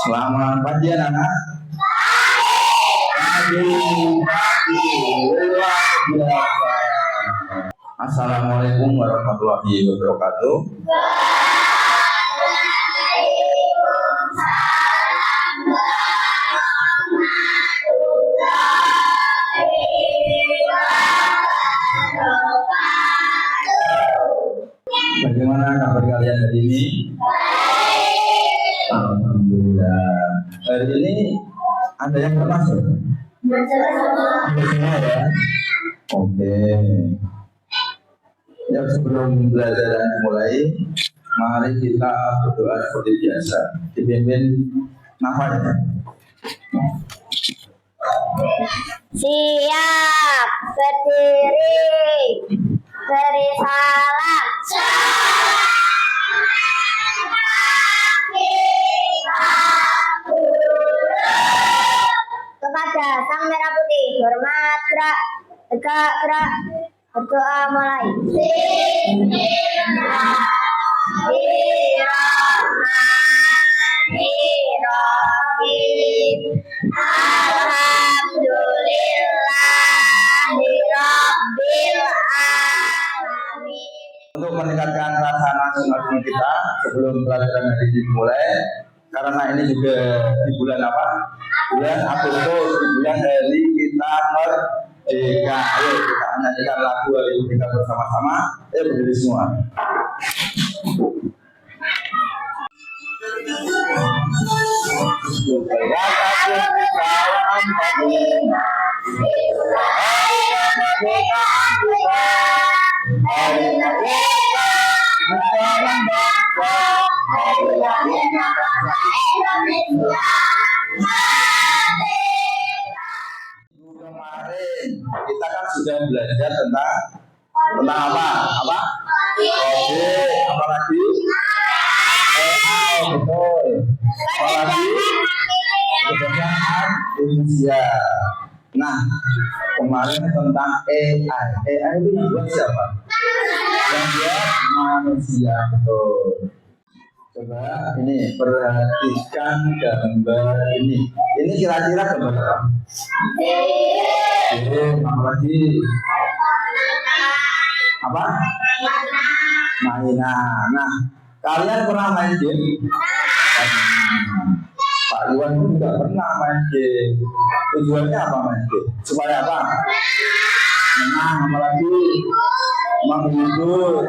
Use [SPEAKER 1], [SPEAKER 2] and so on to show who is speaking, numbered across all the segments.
[SPEAKER 1] Selamat pagi anak-anak. Assalamualaikum warahmatullahi wabarakatuh. Bagaimana kabar kalian hari ini? Alhamdulillah. Hari ini ada yang termasuk? Semua ya. Oke. Ya, sebelum belajar dimulai, mari kita berdoa seperti biasa. Dipimpin nafasnya.
[SPEAKER 2] Siap, berdiri, beri salam. Kepada Sang Merah Putih, hormat, gerak, tegak, gerak, berdoa mulai. Bismillahirrahmanirrahim. Alhamdulillahirabbil alamin.
[SPEAKER 1] Untuk meningkatkan rasa nasionalisme kita sebelum pelajaran hari ini dimulai, karena ini juga di bulan apa? Bulan Agustus, di bulan hari kita merdeka. Ayo kita nyanyikan lagu hari merdeka bersama-sama. Ayo berdiri semua. Kemarin kita kan sudah belajar tentang apa? Apa? Oke, apa lagi? Betul. Apa lagi? Kebenaran Indonesia. Nah, kemarin tentang AI. AI itu yang buat siapa? Yang buat manusia, betul. Coba ini perhatikan gambar ini. Ini kira-kira gambar apa? Apa lagi? Apa? Mainan. Nah, kalian pernah main game? Pak Iwan pun juga pernah main game. Tujuannya apa main game? Supaya apa? Menang, apalagi menghibur,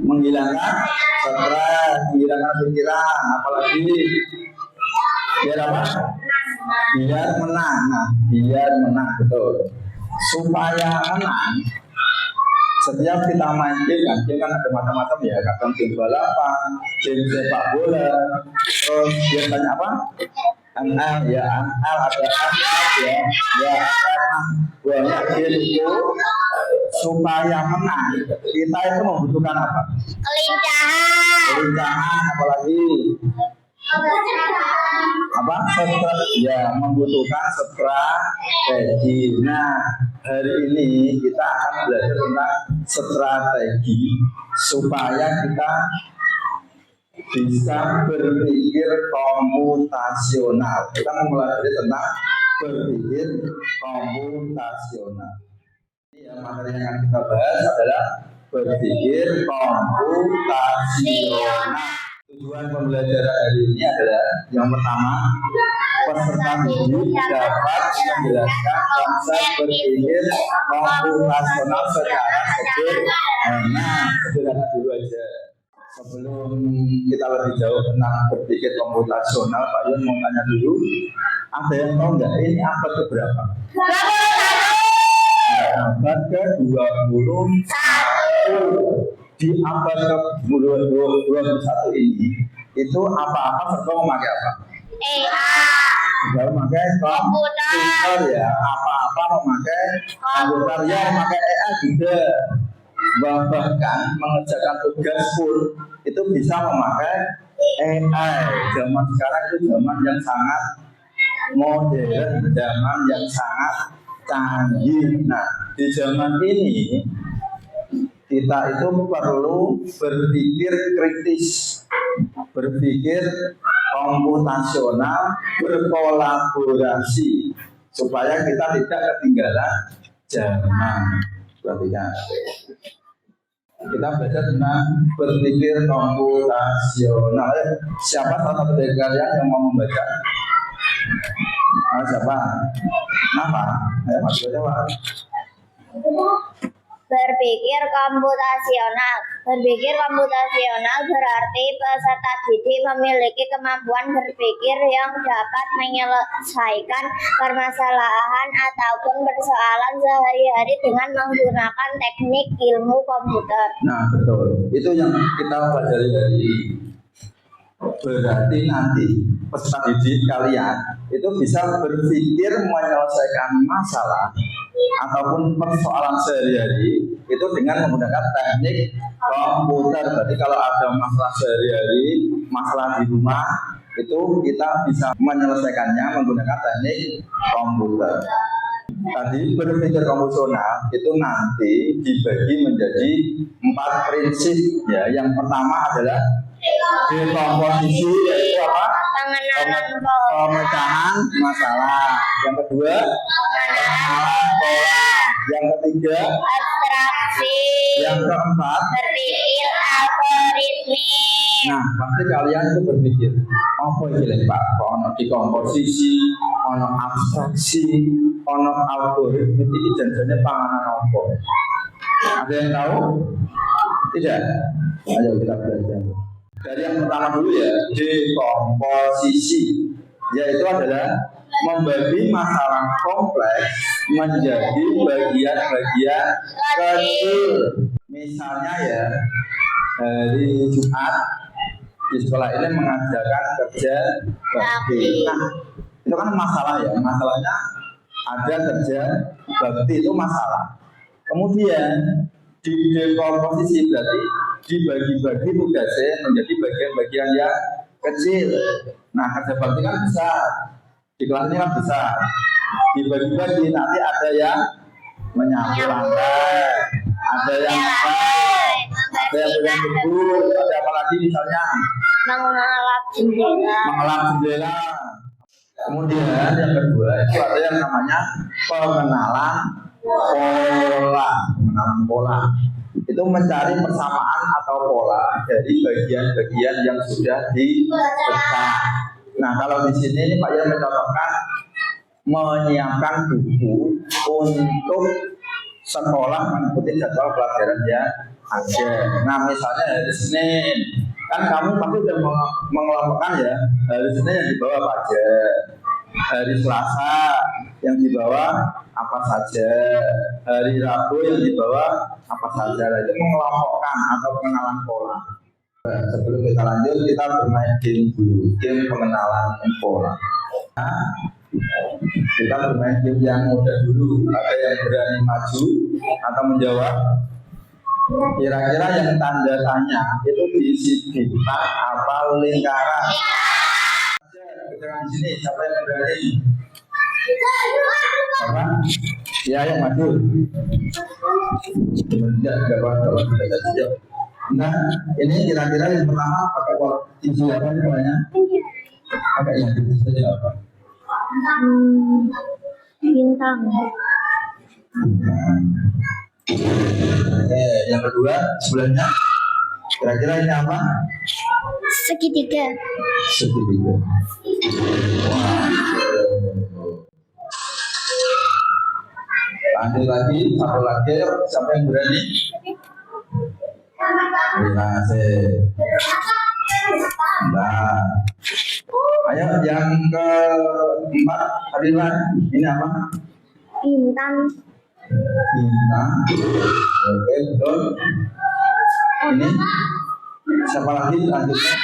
[SPEAKER 1] menghilangkan stres, menghilangkan pikiran, apalagi biar apa? Biar menang. Nah, biar menang, betul. Supaya menang, setiap kita main game kan ada macam-macam ya, kadang game balapan, game sepak bola, terus biasanya apa? ML ya, ML ada ML ya, banyak game itu supaya menang. Kita itu membutuhkan apa? Kelincahan, apalagi apa? Ya, membutuhkan strategi. Nah, hari ini kita akan belajar tentang strategi supaya kita bisa berpikir komputasional. Kita mau belajar tentang berpikir komputasional. Yang materi yang akan kita bahas adalah berpikir komputasional. Tujuan pembelajaran hari ini adalah yang pertama, peserta didik dapat menjelaskan konsep berpikir komputasional secara sederhana dulu aja. Sebelum kita lebih jauh tentang berpikir komputasional, Pak Yun mau tanya dulu, ada yang tahu nggak ini abad keberapa? Abad ke-21. Di abad ke-21 ini, itu apa-apa serba memakai apa? Memakai komputer ya, apa-apa memakai komputer ya, memakai AI juga. Bahkan mengerjakan tugas pun itu bisa memakai AI. Zaman sekarang itu zaman yang sangat modern, zaman yang sangat canggih. Nah, di zaman ini kita itu perlu berpikir kritis. berpikir komputasional, berkolaborasi supaya kita tidak ketinggalan zaman. Perhatikan. Kita belajar tentang berpikir komputasional. Siapa salah satu dari kalian yang mau membaca? Siapa? Kenapa? Ayo masuk aja, Pak.
[SPEAKER 2] Berpikir komputasional. Berpikir komputasional berarti peserta didik memiliki kemampuan berpikir yang dapat menyelesaikan permasalahan ataupun persoalan sehari-hari dengan menggunakan teknik ilmu komputer.
[SPEAKER 1] Nah, betul. Itu yang kita pelajari hari ini. Berarti nanti peserta didik kalian itu bisa berpikir menyelesaikan masalah ataupun persoalan sehari-hari itu dengan menggunakan teknik komputer. Berarti kalau ada masalah sehari-hari, masalah di rumah, itu kita bisa menyelesaikannya menggunakan teknik komputer. Tadi berpikir komputasional itu nanti dibagi menjadi 4 prinsip ya. Yang pertama adalah dekomposisi, yaitu apa? Pemecahan masalah. Yang kedua, pengenalan pola. Yang ketiga,
[SPEAKER 2] abstraksi.
[SPEAKER 1] Yang keempat,
[SPEAKER 2] berpikir algoritmik.
[SPEAKER 1] Nah, pasti kalian itu berpikir, apa ini Pak? Ono dekomposisi, ono abstraksi, ono algoritmik, ini janjinya panganan apa? Ada yang tahu? Tidak? Ayo kita belajar. Dari yang pertama dulu ya, dekomposisi, yaitu adalah membagi masalah kompleks menjadi bagian-bagian kecil. Misalnya ya, hari Jumat di sekolah ini mengajarkan kerja bakti. Nah, itu kan masalah ya, masalahnya ada kerja bakti itu masalah. Kemudian di dekomposisi berarti dibagi-bagi tugasnya menjadi bagian-bagian yang kecil. Nah, kerja bakti kan besar, di kelas ini kan besar. Dibagi-bagi nanti ada yang menyapu lantai, ada yang ada yang pegang debu, ada apa lagi misalnya
[SPEAKER 2] mengelap jendela.
[SPEAKER 1] mengelap jendela. Kemudian yang kedua itu ada yang namanya pengenalan pola. Itu mencari persamaan atau pola dari bagian-bagian yang sudah dipecah. Nah, kalau di sini ini Pak Yan mencontohkan menyiapkan buku untuk sekolah mengikuti jadwal pelajaran yang ada. Nah, misalnya hari Senin, kan kamu pasti sudah mengelompokkan ya, hari Senin yang dibawa apa aja, hari Selasa yang dibawa apa saja, hari Rabu yang dibawa apa saja. Itu mengelompokkan atau pengenalan pola. Sebelum kita lanjut, kita bermain game dulu, game pengenalan pola. Nah, kita bermain game yang mudah dulu. Ada yang berani maju atau menjawab? Kira-kira yang tanda tanya itu diisi bintang apa lingkaran? Di sini siapa yang berani? Apa? Ya, yang maju. Tidak apa-apa. Nah, ini kira-kira yang pertama pakai isi apa namanya? Pakai yang itu saja apa?
[SPEAKER 2] Bintang.
[SPEAKER 1] Yang kedua sebelahnya kira-kira ini apa?
[SPEAKER 2] Segitiga.
[SPEAKER 1] Segitiga. Wah. Lanjut lagi, satu lagi, siapa yang berani? Terima kasih. Nah, ayo yang keempat, Fadilan, ini apa?
[SPEAKER 2] Bintang.
[SPEAKER 1] Bintang. Oke, betul. Ini siapa lagi lanjutnya?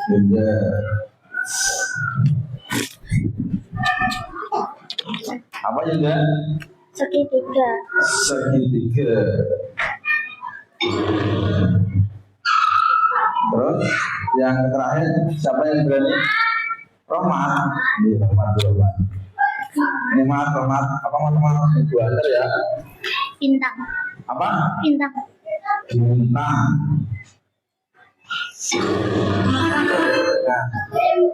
[SPEAKER 1] Bunda. Apa juga?
[SPEAKER 2] Segitiga.
[SPEAKER 1] Segitiga. Terus yang terakhir siapa yang berani? Roman. Ini Roman. Ini Roman. Apa teman-teman? Ibu antar ya.
[SPEAKER 2] Bintang.
[SPEAKER 1] Apa?
[SPEAKER 2] Bintang.
[SPEAKER 1] Bintang. bayangan.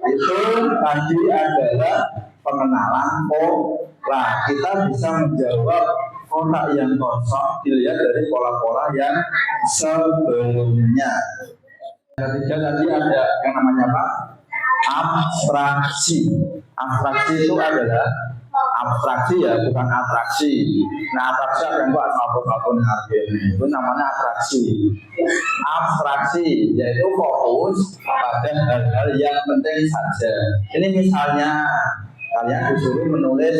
[SPEAKER 1] Itu tadi adalah pengenalan pola. Kita bisa menjawab kotak yang kosong dilihat dari pola-pola yang sebelumnya. Yang ketiga tadi ada yang namanya apa? Abstraksi. Abstraksi itu adalah abstraksi ya, bukan atraksi. Nah, atraksi akan buat apapun itu namanya atraksi. Abstraksi yaitu fokus pada hal-hal yang penting saja. Ini misalnya kalian disuruh menulis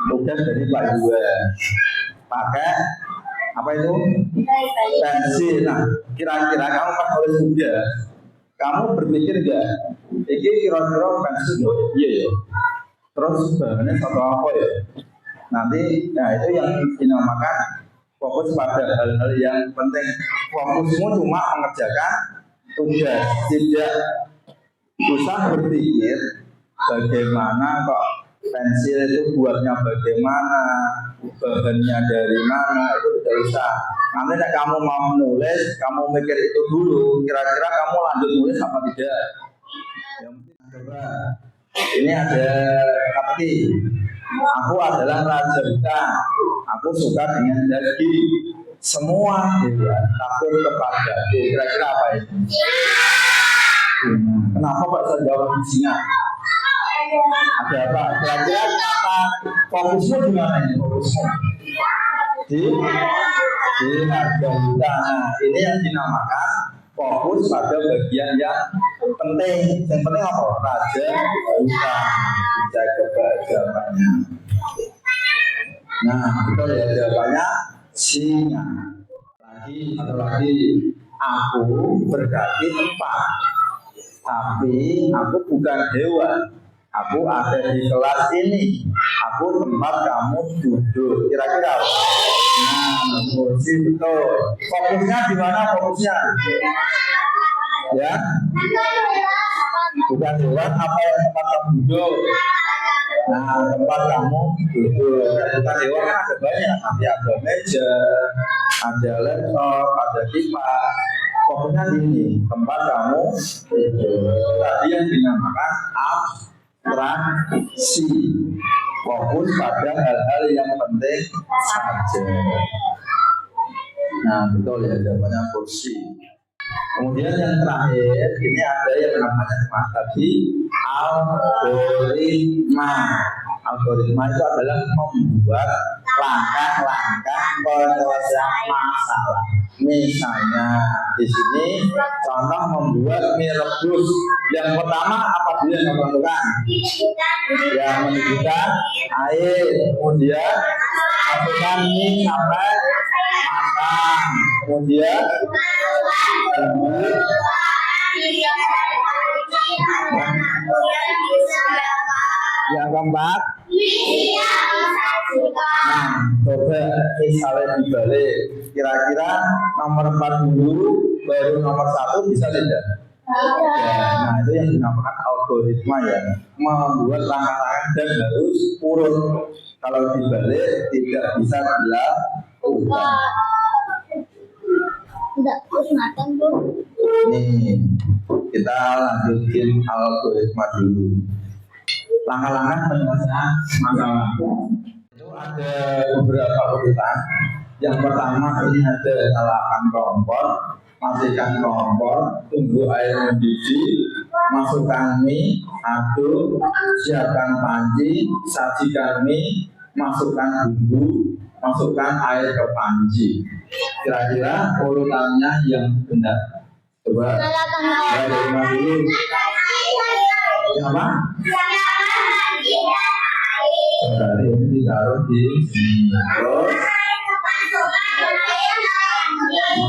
[SPEAKER 1] tugas dari Pak Yuwan, pakai apa itu? Pensil. Nah, kira-kira kamu pas nulis tugas, kamu berpikir gak? Ini kira-kira pensil iya ya. Terus bahannya satu apa ya? Nanti, nah itu yang dinamakan fokus pada hal-hal yang penting. Fokusmu cuma mengerjakan tugas, tidak usah berpikir bagaimana kok pensil itu buatnya bagaimana, bahannya dari mana, itu tidak usah. Nanti kamu mau menulis, kamu mikir itu dulu, kira-kira kamu lanjut nulis apa tidak. Yang penting coba. Ini ada Kapti. Aku adalah raja hutan. Aku suka dengan daging. Semua hewan takut kepadaku. Kira-kira apa itu? Kenapa Pak saya jawab singa? Ada apa? Kira-kira apa? Fokusmu di mana ini? Fokusmu di raja hutan. Ini yang dinamakan fokus pada bagian yang penting. Yang penting apa? Raja hutan. Bisa coba jawabannya. Nah, itu ya jawabannya singa. Satu lagi, aku berkaki tempat, tapi aku bukan hewan. Aku ada di kelas ini. Aku tempat kamu duduk. Kira-kira apa? Nah, kursi betul. Fokusnya di mana fokusnya? Ya, bukan hewan apa yang tempat kamu duduk. Nah, tempat kamu duduk. Bukan hewan kan ada banyak. Nanti ada meja, ada laptop, ada kipas. Fokusnya di sini, tempat kamu duduk. Tadi yang dinamakan abstraksi. Fokus pada hal-hal yang penting saja. Nah, betul ya jawabannya kursi. Kemudian yang terakhir ini ada yang namanya tadi algoritma. Algoritma itu adalah membuat langkah-langkah penyelesaian masalah. Misalnya di sini contoh membuat mie rebus. Yang pertama apa dulu yang kamu lakukan? Ya, mendidihkan air, kemudian masukkan mie sampai matang, kemudian yang keempat, nah, coba misalnya dibalik, kira-kira nomor 4 dulu, baru nomor 1 bisa tidak? Ya, nah itu yang dinamakan algoritma ya, membuat langkah-langkah dan harus urut. Kalau dibalik tidak bisa dilakukan.
[SPEAKER 2] Enggak, terus matang tuh.
[SPEAKER 1] Nih, kita lanjutin algoritma dulu. Langkah-langkah penyelesaian masalah. Itu ada beberapa urutan. Yang pertama ini ada nyalakan kompor, matikan kompor, tunggu air mendidih, masukkan mie, aduk, siapkan panci, sajikan mie, masukkan bumbu, masukkan air ke panci. Kira-kira urutannya yang benar. Coba. Ya, dari dulu. Siapa? Dari ini ditaruh di sini. Terus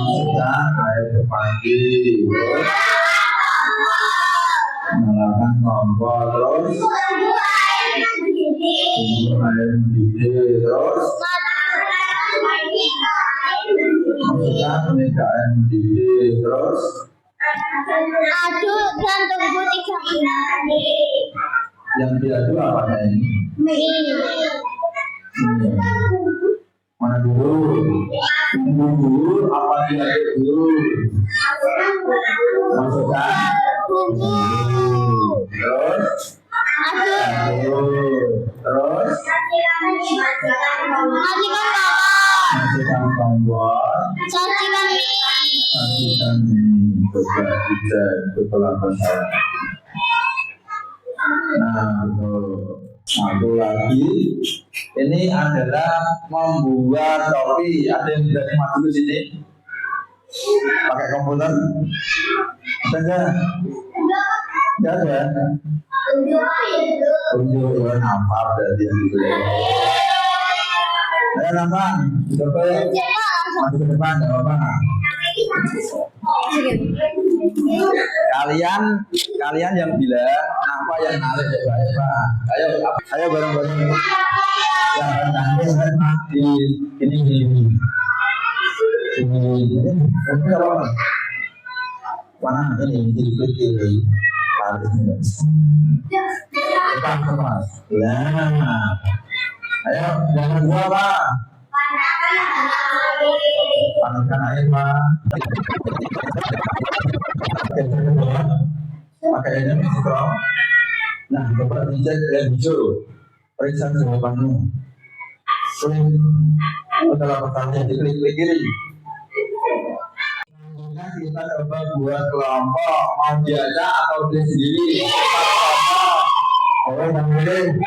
[SPEAKER 1] masukkan air ke panci. Terus nyalakan kompor. Terus tunggu air mendidih. Terus masukkan mie ke air mendidih. Terus
[SPEAKER 2] aduk dan tunggu 3 menit.
[SPEAKER 1] yang diaduk apa ini?
[SPEAKER 2] Mie.
[SPEAKER 1] Mana dulu? Tunggu dulu apa diaduk dulu? Masukkan Terus terus masukkan kompor, sajikan mie. Coba dicek betul apa salah. Nah, betul. Satu lagi, ini adalah membuat topi. Ada yang berani maju ke sini? Pakai komputer? Ada nggak? Nggak ada. Unjuk ya, apa berarti yang itu? Ayo nama, coba maju ke depan, nggak apa-apa. Kalian yang bilang apa yang narik ya Pak? Ayo bareng-bareng. Yang tangkis mati. Ini. Mana ini dipilih. Depan. Nah. Ayo jangan gua Pak. Panaskan air Pak. Pakai ini strong. Nah, coba dicek yang hijau. Periksa jawabanmu. Klik. Setelah pertanyaan diklik kiri. Nah, kita coba buat kelompok. Mau diajak atau beli sendiri? Kelompok. Yang pilih.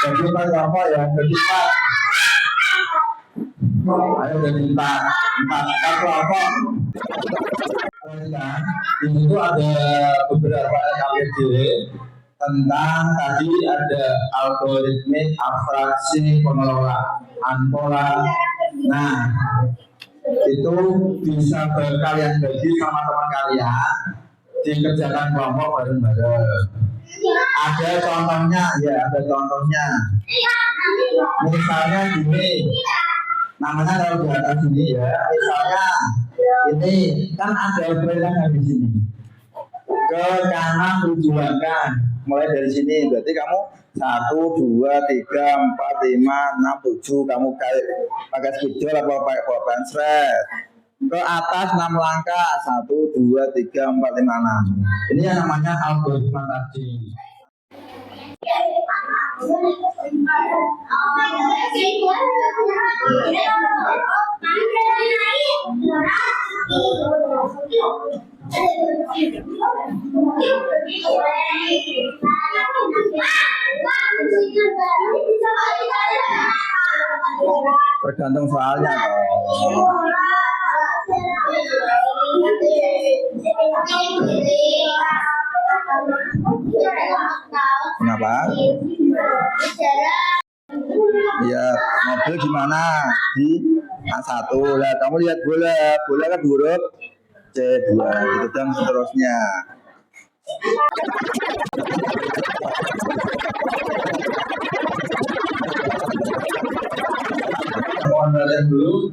[SPEAKER 1] Jadi Pak kelompok ya. Jadi Pak. Ayo jadi empat kelompok. Di situ ada beberapa LKPD tentang tadi ada algoritmik, abstraksi, pengelolaan pola. Nah, itu bisa kalian bagi sama teman kalian dikerjakan kelompok bareng-bareng. Ada contohnya, ya ada contohnya. Misalnya gini, namanya kalau di atas sini ya, misalnya ini kan ada perintah di sini. Ke kanan tujuankan, mulai dari sini. Berarti kamu 1, 2, 3, 4, 5, 6, 7. Kamu pakai spidol atau pakai pulpen shred. Ke atas 6 langkah, 1, 2, 3, 4, 5, 6. Ini yang namanya algoritma tadi. Tergantung soalnya toh. Kenapa? Lihat mobil gimana di A1 lah, kamu lihat bola kan huruf C2 gitu dan seterusnya. Mohon perhatian dulu.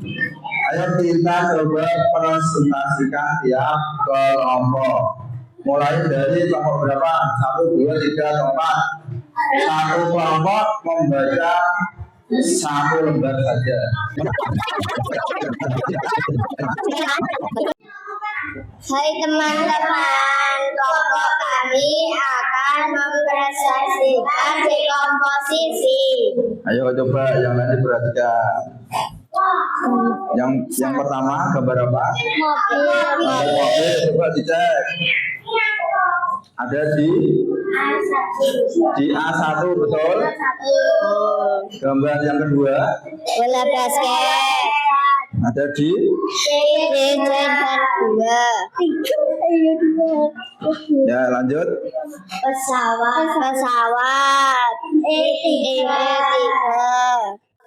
[SPEAKER 1] Ayo kita coba presentasikan tiap kelompok. Mulai dari kelompok berapa? 1, 2, 3, 4. Satu kelompok membaca 1 lembar saja.
[SPEAKER 2] Hai teman-teman, kelompok kami akan mempresentasikan dekomposisi.
[SPEAKER 1] Ayo coba yang lain diperhatikan. Yang pertama gambar apa? Mobil. Coba dicek. Ada di A1 betul? Gambar yang kedua?
[SPEAKER 2] Bola basket.
[SPEAKER 1] Ada di
[SPEAKER 2] dan 2.
[SPEAKER 1] Ya lanjut.
[SPEAKER 2] Pesawat. E3.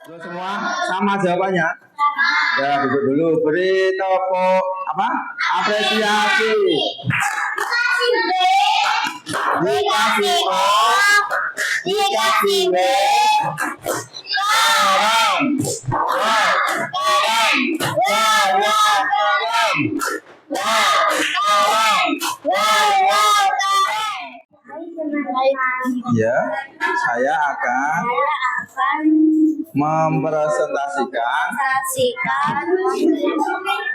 [SPEAKER 1] Terus semua sama jawabannya? Ya duduk dulu. Beri tepuk apa? Apresiasi. Dikasih O, dikasih B. Ya, saya akan mempresentasikan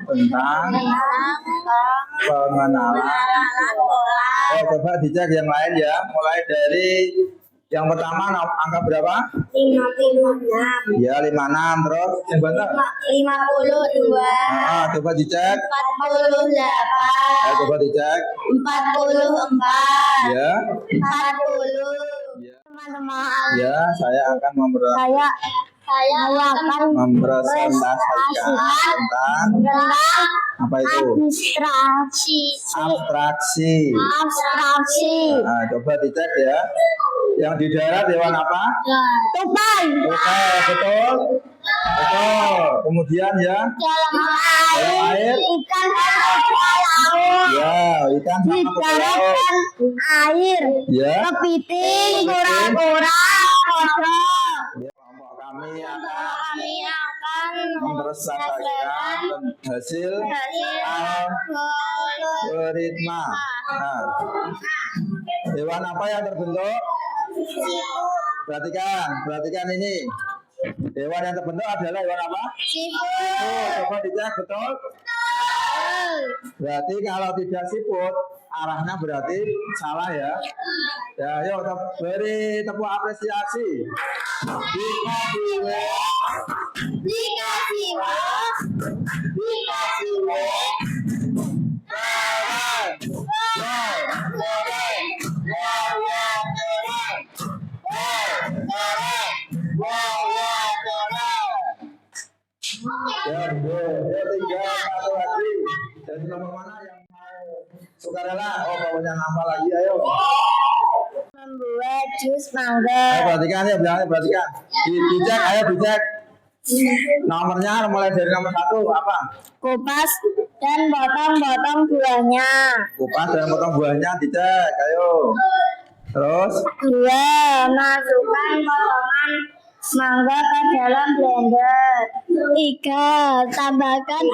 [SPEAKER 1] tentang pengenalan
[SPEAKER 2] pola
[SPEAKER 1] coba dicek yang lain ya. Mulai dari yang pertama angka berapa?
[SPEAKER 2] 56.
[SPEAKER 1] Ya 56. Terus yang benar?
[SPEAKER 2] 52.
[SPEAKER 1] Coba dicek.
[SPEAKER 2] 48.
[SPEAKER 1] Coba dicek.
[SPEAKER 2] 44.
[SPEAKER 1] Ya.
[SPEAKER 2] 40.
[SPEAKER 1] Ya.
[SPEAKER 2] Teman-teman,
[SPEAKER 1] Ya, saya akan
[SPEAKER 2] saya akan
[SPEAKER 1] mempresentasikan tentang apa itu?
[SPEAKER 2] abstraksi.
[SPEAKER 1] Coba dicek ya. Yang di darat hewan apa?
[SPEAKER 2] Tupai.
[SPEAKER 1] Oke, betul. Betul. Kemudian ya.
[SPEAKER 2] Dalam air. Ikan laut.
[SPEAKER 1] Ya, ikan
[SPEAKER 2] Di
[SPEAKER 1] sama
[SPEAKER 2] darat
[SPEAKER 1] laut.
[SPEAKER 2] dan air.
[SPEAKER 1] Ya.
[SPEAKER 2] Kepiting, kura-kura, kodok.
[SPEAKER 1] Ya, kelompok kami akan
[SPEAKER 2] Kami akan
[SPEAKER 1] mempresentasikan hasil algoritma. Nah, hewan apa yang terbentuk? Perhatikan ini. Hewan yang terbentuk adalah hewan apa? Coba dicek betul. Berarti kalau tidak siput, arahnya berarti salah ya. Ya, yuk beri tepuk apresiasi.
[SPEAKER 2] Dikasih
[SPEAKER 1] Ya, tinggal satu lagi. Jadi nomor mana yang mau sukarela? Pokoknya nama lagi, ayo.
[SPEAKER 2] membuat jus mangga.
[SPEAKER 1] Perhatikan ya, perhatikan. Dicek, ayo dicek. Nomornya mulai dari nomor 1 apa?
[SPEAKER 2] Kupas dan potong-potong buahnya.
[SPEAKER 1] Kupas dan potong buahnya dicek, ayo. Terus
[SPEAKER 2] 2. Masukkan potongan mangga ke dalam blender. 3. Tambahkan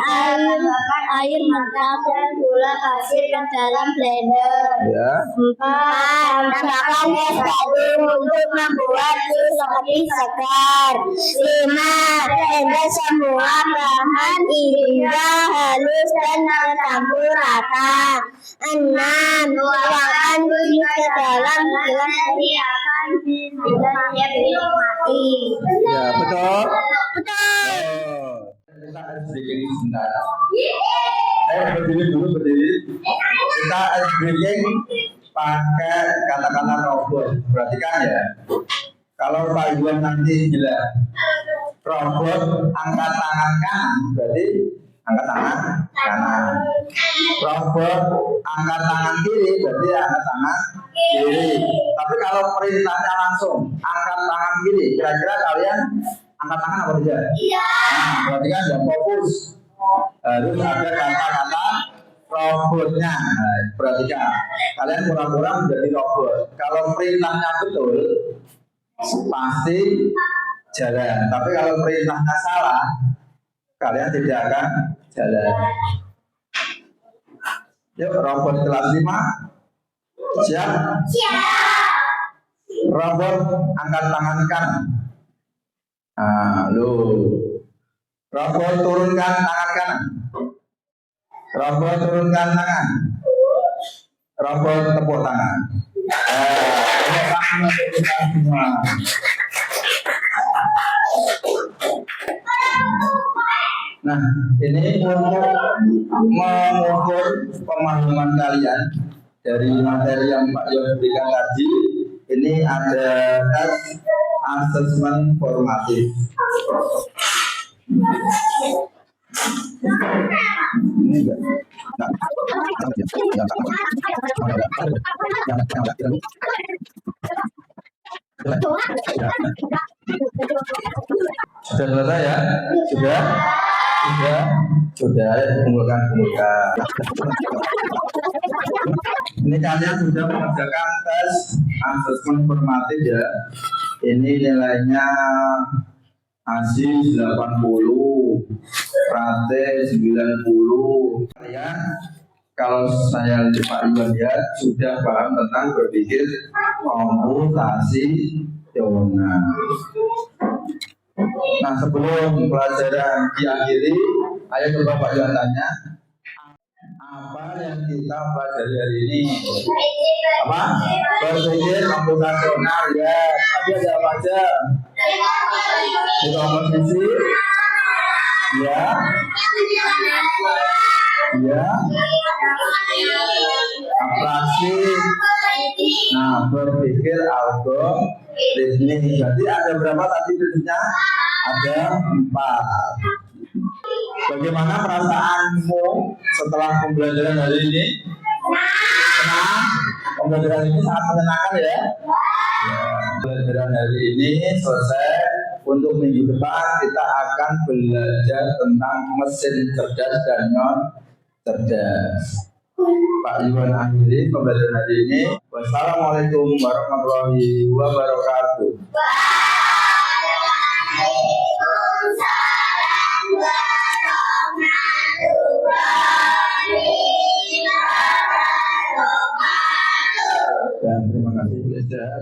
[SPEAKER 2] air mentah dan gula pasir ke dalam blender.
[SPEAKER 1] ya.
[SPEAKER 2] 4. Tambahkan es batu untuk membuat jus lebih segar. 5. Blender semua bahan hingga halus dan tercampur rata. 6. Tuangkan jus ke dalam gelas akan siap dinikmati.
[SPEAKER 1] Ya, betul.
[SPEAKER 2] Betul.
[SPEAKER 1] Kita ice breaking sebentar. Berdiri dulu, berdiri. Kita ice breaking pakai kata-kata robot. Perhatikan ya. Kalau Pak Iwan nanti bilang robot angkat tangan kanan, berarti angkat tangan kanan. Robot angkat tangan kiri, berarti angkat tangan kiri. Tapi kalau perintahnya langsung angkat tangan kiri, kira-kira kalian angkat tangan apa tidak?
[SPEAKER 2] Iya.
[SPEAKER 1] Nah, berarti kan ya fokus. Harus ada kata-kata robotnya. Nah, perhatikan. Kalian pura-pura menjadi robot. Kalau perintahnya betul, pasti jalan. Tapi kalau perintahnya salah, kalian tidak akan jalan. Yuk, robot kelas 5. Siap? Robot angkat tangan kanan. Robot turunkan tangan kanan. Robot turunkan tangan. Robot tepuk tangan. Tepuk tangan untuk kita semua. Nah, ini untuk mengukur pemahaman kalian dari materi yang Pak Yon berikan tadi. Ini ada tes asesmen formatif. Ini enggak. Sudah selesai ya? Sudah. Kumpulkan. Ini kalian sudah mengerjakan tes asesmen formatif ya. Ini nilainya ASI 80, Rate 90. Kalian kalau saya Pak Iwan ya sudah paham tentang berpikir komputasional. Nah, sebelum pelajaran diakhiri, ayo coba Pak Iwan tanya, apa yang kita pelajari hari ini? apa? Berpikir komputasional ya. Tadi ada apa aja? Di komposisi ya. Ya. Atraksi. Nah, berpikir algoritmik. Berarti ada berapa tadi bentuknya? Ada 4. Bagaimana perasaanmu setelah pembelajaran hari ini? Senang? Pembelajaran ini sangat menyenangkan ya? Pembelajaran hari ini selesai. Untuk minggu depan kita akan belajar tentang mesin cerdas dan non cerdas. Pak Iwan akhiri pembelajaran hari ini. Wassalamualaikum warahmatullahi wabarakatuh. Dan terima kasih Bu Esther.